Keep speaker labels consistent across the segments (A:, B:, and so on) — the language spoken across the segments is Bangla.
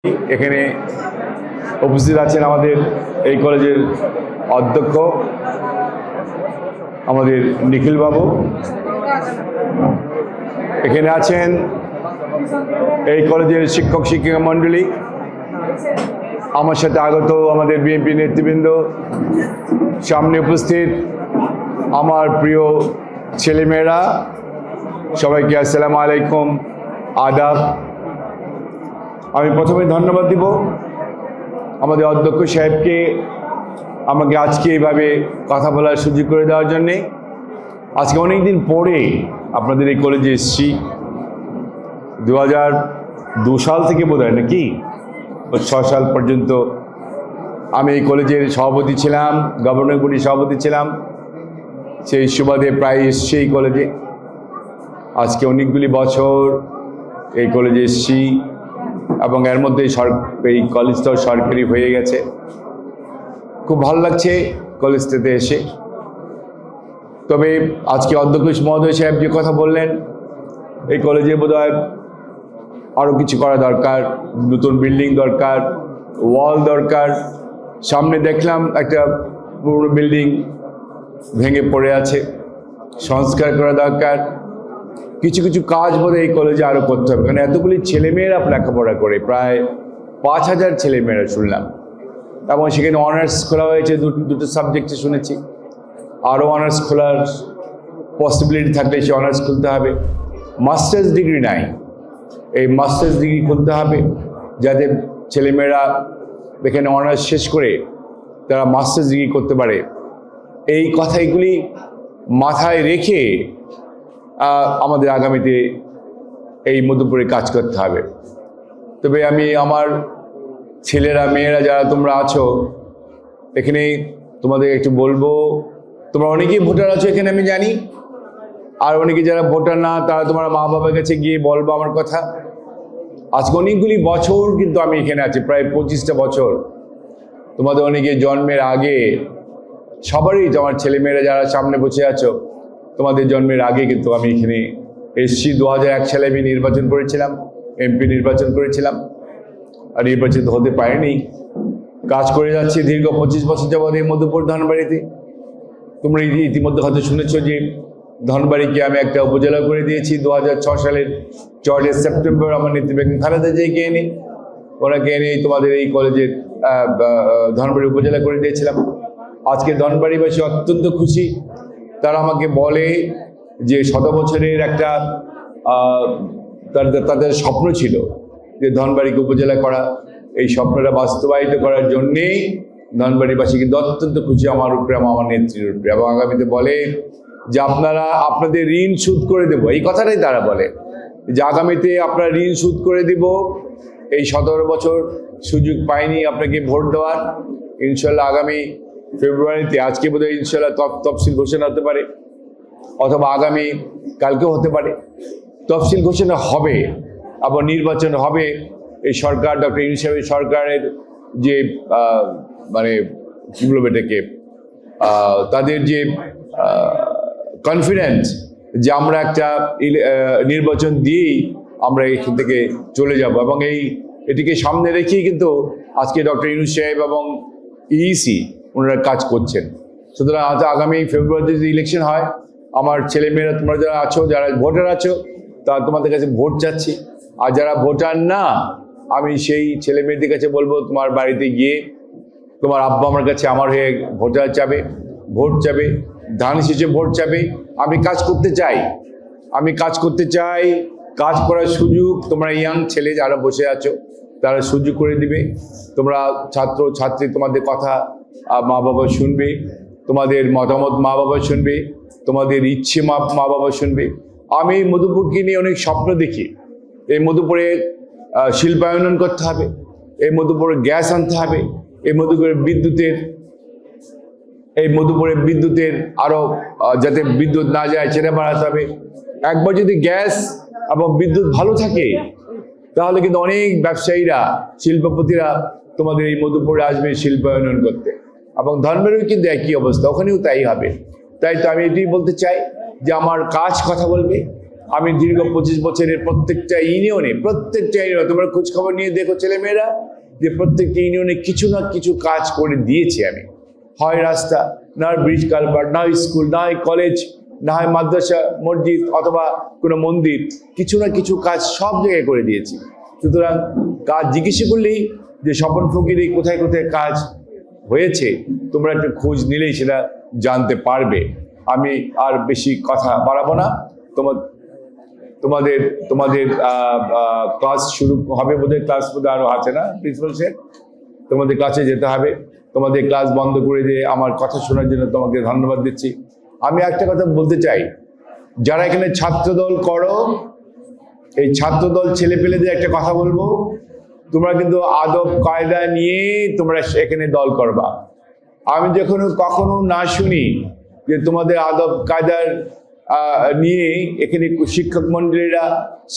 A: এখানে উপস্থিত আছেন আমাদের এই কলেজের অধ্যক্ষ আমাদের নিখিল বাবু। এখানে আছেন এই কলেজের শিক্ষক শিক্ষিকা মণ্ডলী, আমার সাথে আগত আমাদের বিএনপি নেতৃবৃন্দ, সামনে উপস্থিত আমার প্রিয় ছেলেমেয়েরা, সবাইকে আসসালামু আলাইকুম, আদাব। আমি প্রথমে ধন্যবাদ দিব আমাদের অধ্যক্ষ সাহেবকে আমাকে আজকে এইভাবে কথা বলার সুযোগ করে দেওয়ার জন্যে। আজকে অনেক দিন পরে আপনাদের এই কলেজে এসেছি। 2002 সাল থেকে বোধ হয় নাকি 6 সাল পর্যন্ত আমি এই কলেজের সভাপতি ছিলাম, গভর্নর বডির সভাপতি ছিলাম। সেই সুবাদে প্রায় এসছি এই কলেজে। আজকে অনেকগুলি বছর এই কলেজে এসছি এবং এর মধ্যে এই কলেজটাও সরকারি হয়ে গেছে। খুব ভালো লাগছে কলেজটাতে এসে। তবে আজকে অধ্যক্ষ মহোদয় সাহেব যে কথা বললেন, এই কলেজে বোধহয় আরও কিছু করা দরকার, নতুন বিল্ডিং দরকার, ওয়াল দরকার। সামনে দেখলাম একটা পুরনো বিল্ডিং ভেঙে পড়ে আছে, সংস্কার করা দরকার। কিছু কিছু কাজ বোধহয় এই কলেজে আরও করতে হবে, কারণ এতগুলি ছেলেমেয়েরা লেখাপড়া করে, প্রায় 5000 ছেলেমেয়েরা শুনলাম। এবং সেখানে অনার্স খোলা হয়েছে দুটো সাবজেক্টে শুনেছি। আরও অনার্স খোলার পসিবিলিটি থাকলে সে অনার্স খুলতে হবে। মাস্টার্স ডিগ্রি নাই, এই মাস্টার্স ডিগ্রি খুলতে হবে, যাতে ছেলেমেয়েরা এখানে অনার্স শেষ করে তারা মাস্টার্স ডিগ্রি করতে পারে। এই কথাগুলি মাথায় রেখে আমাদের আগামীতে এই মধুপুরে কাজ করতে হবে। তবে আমি আমার ছেলেরা মেয়েরা যারা তোমরা আছো এখানে, তোমাদের একটু বলবো, তোমরা অনেকেই ভোটার আছো এখানে আমি জানি, আর অনেকে যারা ভোটার না তারা তোমার মা বাবার কাছে গিয়ে বলবো আমার কথা। আজকে অনেকগুলি বছর কিন্তু আমি এখানে আছি, প্রায় 25টা বছর। তোমাদের অনেকে জন্মের আগে, সবারই, তোমার ছেলেমেয়েরা যারা সামনে বসে আছো, তোমাদের জন্মের আগে কিন্তু আমি এখানে এসছি। 2001 সালে আমি নির্বাচন করেছিলাম, এমপি নির্বাচন করেছিলাম, আর নির্বাচিত হতে পারিনি। কাজ করে যাচ্ছি দীর্ঘ 25 বছর যাবৎ এই মধুপুর ধনবাড়িতে। তোমরা ইতিমধ্যে হয়তো শুনেছ যে ধনবাড়িকে আমি একটা উপজেলা করে দিয়েছি। 2006 সালের 4 সেপ্টেম্বর আমার নেত্রী বেগম খালেদা জিয়াকে এনে, ওনাকে এনে তোমাদের এই কলেজের ধনবাড়ি উপজেলা করে দিয়েছিলাম। আজকে ধনবাড়িবাসী অত্যন্ত খুশি। তারা আমাকে বলে যে 100 বছরের একটা তাদের স্বপ্ন ছিল যে ধনবাড়িকে উপজেলা করা। এই স্বপ্নটা বাস্তবায়িত করার জন্যেই ধনবাড়িবাসী কিন্তু অত্যন্ত খুশি আমার উপরে, আমার নেত্রীর উপরে। এবং আগামীতে বলে যে আপনাদের ঋণ শোধ করে দেব, এই কথাটাই তারা বলে যে আগামীতে আপনার ঋণ শোধ করে দিব। এই 17 বছর সুযোগ পাইনি আপনাকে ভোট দেওয়ার। ইনশাল্লাহ আগামী ফেব্রুয়ারিতে, আজকে বোধহয় ইনশাল্লাহ তফসিল ঘোষণা হতে পারে, অথবা আগামী কালকেও হতে পারে। তফসিল ঘোষণা হবে, আবার নির্বাচন হবে। এই সরকার, ডক্টর ইউনূস সাহেবের সরকারের যে মানে কী বলবো এটাকে, তাদের যে কনফিডেন্স যে আমরা একটা নির্বাচন দিয়েই আমরা এখান থেকে চলে যাব, এবং এটিকে সামনে রেখেই কিন্তু আজকে ডক্টর ইউনূস সাহেব এবং ইসি ওনারা কাজ করছেন। সুতরাং আগামী ফেব্রুয়ারিতে যদি ইলেকশন হয়, আমার ছেলেমেয়েরা, তোমরা যারা আছো, যারা ভোটার আছো, তারা তোমাদের কাছে ভোট চাচ্ছি। আর যারা ভোটার না, আমি সেই ছেলেমেয়েদের কাছে বলবো, তোমার বাড়িতে গিয়ে তোমার আব্বা আমার কাছে আমার হয়ে ভোটার চাবে, ভোট চাবে, ধান শেষে ভোট চাবে। আমি কাজ করতে চাই, কাজ করার সুযোগ তোমরা ইয়াং ছেলে যারা বসে আছো তারা সুযোগ করে দিবে। তোমরা ছাত্র ছাত্রী, তোমাদের কথা মা বাবা শুনবে, তোমাদের মতামত মা বাবা শুনবে, তোমাদের ইচ্ছে মা বাবা শুনবে। আমি মধুপুরকে নিয়ে অনেক স্বপ্ন দেখি। এই মধুপুরে শিল্পায়ন করতে হবে, এই মধুপুরে গ্যাস আনতে হবে, এই মধুপুরে বিদ্যুতের আরও যাতে বিদ্যুৎ না যায় সেটা বাড়াতে হবে। একবার যদি গ্যাস এবং বিদ্যুৎ ভালো থাকে, তাহলে কিন্তু অনেক ব্যবসায়ীরা, শিল্পপতিরা তোমাদের এই মধুপুরে আসবে শিল্পায়ন করতে। এবং ধর্মেরও কিন্তু একই অবস্থা, ওখানেও তাই হবে। তাই তো আমি এটাই বলতে চাই যে আমার কাজ কথা বলবে, আমি দীর্ঘ 25 বছরের প্রত্যেকটা ইউনিয়নে তোমরা খোঁজ খবর নিয়ে দেখো ছেলেমেয়েরা, যে প্রত্যেকটা ইউনিয়নে কিছু না কিছু কাজ করে দিয়েছি আমি। হয় রাস্তা, না হয় ব্রিজ কালভার্ট, না হয় স্কুল, না হয় কলেজ, না হয় মাদ্রাসা, মসজিদ অথবা কোনো মন্দির, কিছু না কিছু কাজ সব জায়গায় করে দিয়েছি। সুতরাং কাজ জিজ্ঞেস করলেই যে স্বপন ফকিরে কোথায় কোথায় কাজ হয়েছে তোমরা একটু খোঁজ নিলেই সেটা জানতে পারবে। আমি আর বেশি কথা বাড়াবো না। তোমাদের ক্লাস শুরু হবে বোধহয়, ক্লাস বোধহয় আরও আছে না প্রিন্সিপাল স্যার? তোমাদের ক্লাসে যেতে হবে। তোমাদের ক্লাস বন্ধ করে দিয়ে আমার কথা শোনার জন্য তোমাকে ধন্যবাদ দিচ্ছি। আমি একটা কথা বলতে চাই, যারা এখানে ছাত্রদল করো, এই ছাত্রদল ছেলেপেলেদের একটা কথা বলবো, তোমরা কিন্তু আদব কায়দা নিয়ে তোমরা এখানে দল করবা। আমি যখন কখনো না শুনি যে তোমাদের আদব কায়দার নিয়ে এখানে শিক্ষক মন্ডলীরা,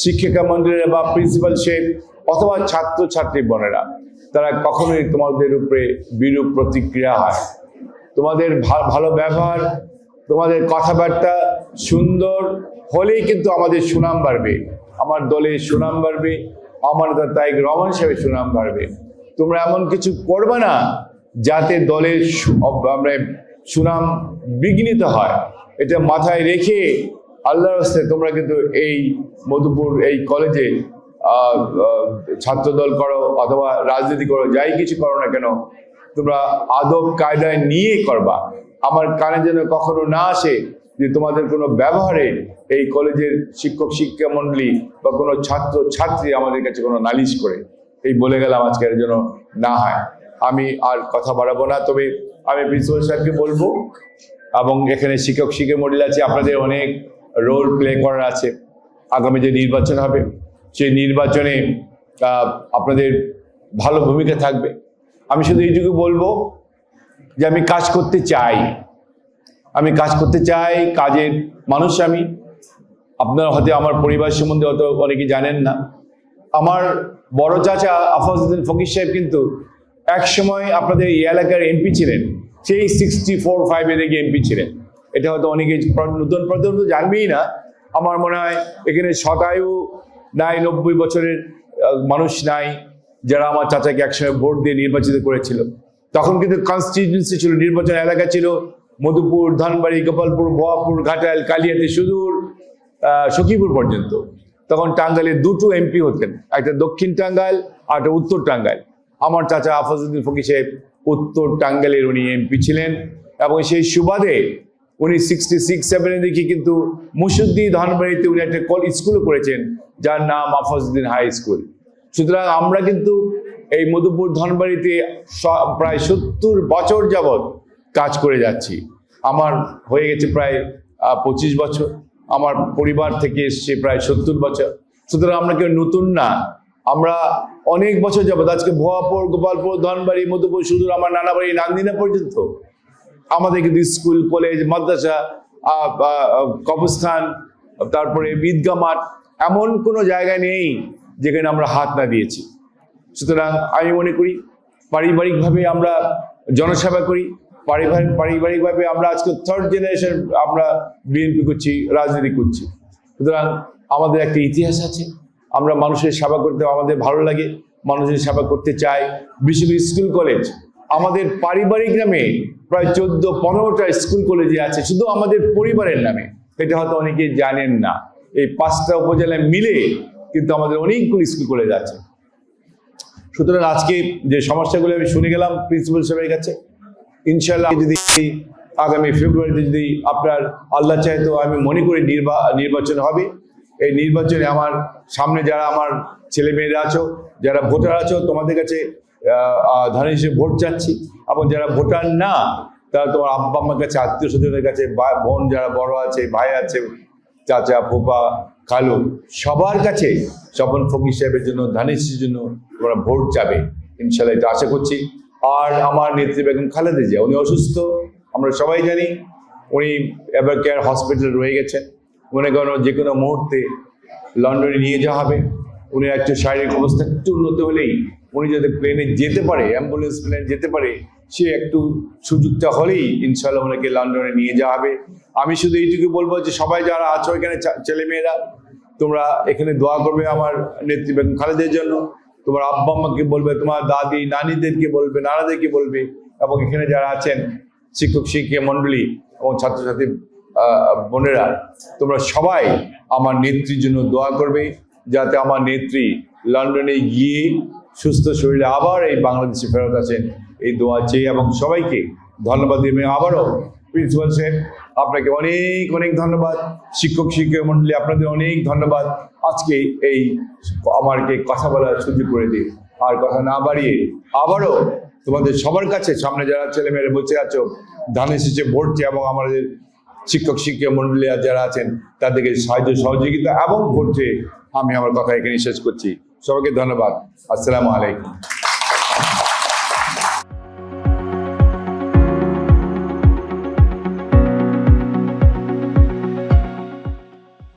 A: শিক্ষিকা মন্ডলীরা বা প্রিন্সিপাল শেফ অথবা ছাত্রছাত্রী বোনেরা, তারা কখনোই তোমাদের উপরে বিরূপ প্রতিক্রিয়া হয়। তোমাদের ভালো ব্যবহার, তোমাদের কথাবার্তা সুন্দর হলেই কিন্তু আমাদের সুনাম বাড়বে, আমার দলের সুনাম বাড়বে, আমার তাইক রহমান সাহেবের সুনাম বাড়বে। তোমরা এমন কিছু করবে না যাতে দলের সুনাম বিঘ্নিত হয়। এটা মাথায় রেখে আল্লাহর রাস্তায় তোমরা কিন্তু এই মধুপুর এই কলেজে ছাত্রদল করো অথবা রাজনীতি করো, যাই কিছু করো না কেন, তোমরা আদব কায়দায় নিয়ে করবা। আমার কানে যেন কখনো না আসে যে তোমাদের কোনো ব্যবহারে এই কলেজের শিক্ষক শিক্ষা মন্ডলী বা কোনো ছাত্র ছাত্রী আমাদের কাছে কোনো নালিশ করে, এই বলে গেলাম আজকের জন্য না হয়। আমি আর কথা বাড়াবো না, তবে আমি প্রিন্সিপাল স্যারকে বলবো, এবং এখানে শিক্ষক শিক্ষা মন্ডলী আছে, আপনাদের অনেক রোল প্লে করার আছে। আগামী যে নির্বাচন হবে সেই নির্বাচনে আপনাদের ভালো ভূমিকা থাকবে। আমি শুধু এইটুকু বলবো যে আমি কাজ করতে চাই, কাজের মানুষ আমি। আপনারা হয়তো আমার পরিবার সম্বন্ধে অত অনেকে জানেন না। আমার বড় চাচা আফাজউদ্দিন ফকির সাহেব কিন্তু এক সময় আপনাদের এই এলাকার এমপি ছিলেন, সেই 64-5 এদিকে এমপি ছিলেন। এটা হয়তো অনেকে নতুন প্রজন্ম জানবেই না। আমার মনে হয় এখানে শতায়ু নাই, 90 বছরের মানুষ নাই যারা আমার চাচাকে একসময় ভোট দিয়ে নির্বাচিত করেছিল। তখন কিন্তু কনস্টিটিউয়েন্সি ছিল, নির্বাচন এলাকা ছিল মধুপুর, ধনবাড়ি, গোপালপুর, ভুয়াপুর, ঘাটাল, কালিয়াতি, সুদূর সখীপুর পর্যন্ত। তখন টাঙ্গাইলে দুটো এমপি হতেন, একটা দক্ষিণ টাঙ্গাইল আর একটা উত্তর টাঙ্গাইল। আমার চাচা আফাজউদ্দিন ফকির সাহেব উত্তর টাঙ্গাইলের উনি এমপি ছিলেন, এবং সেই সুবাদে উনি 66-7 দিকে কিন্তু মুসুদ্দি ধনবাড়িতে উনি একটা স্কুলও করেছেন যার নাম আফাজউদ্দিন হাই স্কুল। সুতরাং আমরা কিন্তু এই মধুপুর ধনবাড়িতে প্রায় 70 বছর যাবৎ কাজ করে যাচ্ছি। আমার হয়ে গেছে প্রায় 25 বছর, আমার পরিবার থেকে এসছে প্রায় 70 বছর। সুতরাং আমরা কেউ নতুন না, আমরা অনেক বছর যাবৎ আজকে ভুয়াপুর, গোপালপুর, ধনবাড়ি, মধুপুর, সুদূর আমার নানা বাড়ি নান্দিনা পর্যন্ত আমাদের কিন্তু স্কুল, কলেজ, মাদ্রাসা, কবরস্থান, তারপরে ঈদগাহ মাঠ, এমন কোনো জায়গা নেই যেখানে আমরা হাত না দিয়েছি। সুতরাং আমি মনে করি পারিবারিকভাবে আমরা জনসেবা করি, পারিবারিকভাবে আমরা আজকে 3rd জেনারেশন আমরা বিএনপি করছি, রাজনীতি করছি। সুতরাং আমাদের একটা ইতিহাস আছে, আমরা মানুষের সেবা করতে আমাদের ভালো লাগে, মানুষের সেবা করতে চাই। বিশেষ করে স্কুল কলেজ, আমাদের পারিবারিক নামে প্রায় 14-15টা স্কুল কলেজে আছে শুধু আমাদের পরিবারের নামে। এটা হয়তো অনেকে জানেন না। এই 5টা উপজেলায় মিলে কিন্তু আমাদের অনেকগুলো স্কুল কলেজ আছে। সুতরাং আজকে যে সমস্যাগুলো আমি শুনে গেলাম প্রিন্সিপাল সাহেবের কাছে, ইনশাল্লাহ যদি আগামী ফেব্রুয়ারিতে যদি আপনার আল্লাহ চায় তো আমি মনে করি নির্বাচন হবে। এই নির্বাচনে আমার সামনে যারা আমার ছেলে মেয়েরা আছো, যারা ভোটার আছো, তোমাদের কাছে ধান হিসেবে ভোট চাচ্ছি। এবং যারা ভোটার না, তারা তোমার আব্বা আম্মার কাছে, আত্মীয় স্বজনের কাছে, বোন যারা বড় আছে, ভাই আছে, চাচা, ফুপা, খালু, সবার কাছে স্বপন ফকির সাহেবের জন্য, ধানের জন্য তোমরা ভোট যাবে ইনশাল্লাহ, এটা আশা করছি। আর আমার নেত্রী বেগম খালেদা জিয়া, উনি অসুস্থ, আমরা সবাই জানি। উনি এবার কেয়ার হসপিটালে রয়ে গেছেন। মনে করেন যে কোনো মুহূর্তে লন্ডনে নিয়ে যাওয়া হবে। উনি একটু শারীরিক অবস্থা একটু উন্নত হলেই উনি যাতে প্লেনে যেতে পারে, অ্যাম্বুলেন্স প্লেনে যেতে পারে, সে একটু সুযোগটা হলেই ইনশাল্লাহ ওনাকে লন্ডনে নিয়ে যাওয়া হবে। আমি শুধু এইটুকু বলবো যে সবাই যারা আছো এখানে ছেলেমেয়েরা, তোমরা এখানে দোয়া করবে আমার নেত্রী বেগম খালেদার জন্য, তোমার আব্বা আম্মাকে বলবে, তোমার দাদি নানিদেরকে বলবে, নানাদেরকে বলবে, এবং এখানে যারা আছেন শিক্ষক শিক্ষিকা মণ্ডলী এবং ছাত্রছাত্রী বোনেরা, তোমরা সবাই আমার নেত্রীর জন্য দোয়া করবে, যাতে আমার নেত্রী লন্ডনে গিয়ে সুস্থ শরীরে আবার এই বাংলাদেশে ফেরত আসেন, এই দোয়া চেয়ে। এবং সবাইকে ধন্যবাদ দেবেন। আবারও প্রিন্সিপাল সাহেব, আপনাকে অনেক অনেক ধন্যবাদ। শিক্ষক শিক্ষক মণ্ডলী, আপনাদের অনেক ধন্যবাদ আজকে এই আমাকে কথা বলার সুযোগ করে দিয়ে। আর কথা না বাড়িয়ে আবারও তোমাদের সবার কাছে, সামনে যারা ছেলেমেয়েরা বসে আছো, ধানের শীষে ভোটছে, এবং আমাদের শিক্ষক শিক্ষক মণ্ডলী যারা আছেন তাদেরকে সাহায্য সহযোগিতা এবং ভোটছে, আমি আমার কথা এখানে শেষ করছি। সবাইকে ধন্যবাদ। আসসালামু আলাইকুম।